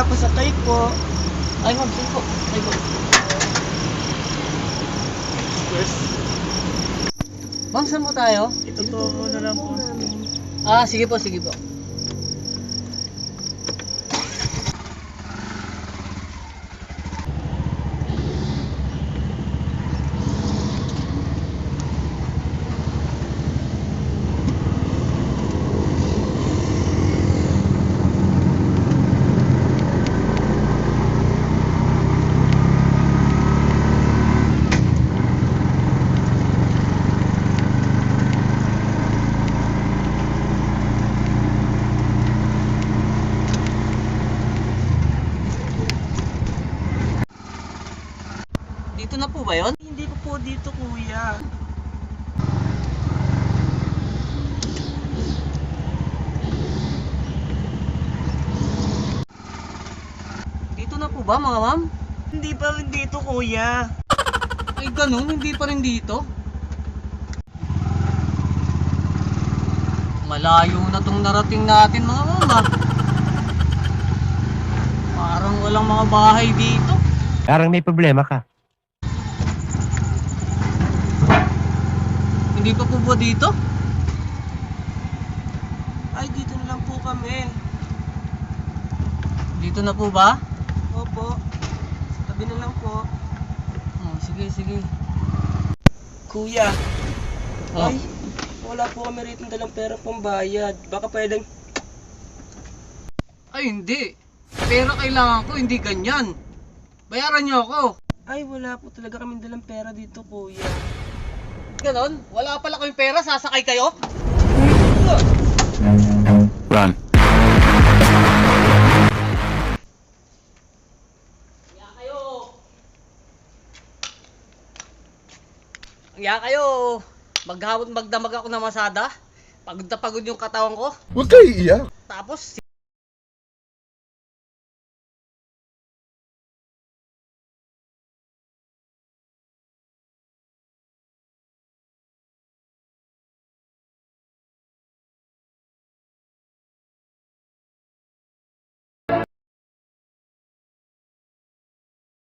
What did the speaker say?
kuya, pasakay po. Ay, ma'am, sige po. Ay po. Yes. Ma'am, saan po tayo? Ito po muna lang po. Ah, sige po, sige po. Dito na po ba yun? Hindi ko po dito kuya. Dito na po ba, mga ma'am? Hindi pa rin dito kuya. Ay, ganun, hindi pa rin dito. Malayo na tong narating natin, mga ma'am, ah. Parang walang mga bahay dito. Parang may problema ka. Hindi pa po ba dito? Ay, dito na lang po kami. Dito na po ba? Opo. Sa tabi na lang po. Oh, sige, sige. Kuya. Oh. Ay, wala po kami rito dalang pera pambayad. Baka pwedeng... Ay, hindi. Pera kailangan ko, hindi ganyan. Bayaran niyo ako. Ay, wala po talaga kami dalang pera dito kuya. Ganon? Wala pala kayong pera, sasakay kayo? Run. Kaya kayo. Kaya kayo. Maghapon magdamag ako ng masada. Pagod na pagod yung katawan ko. Huwag kayo iiyak. Tapos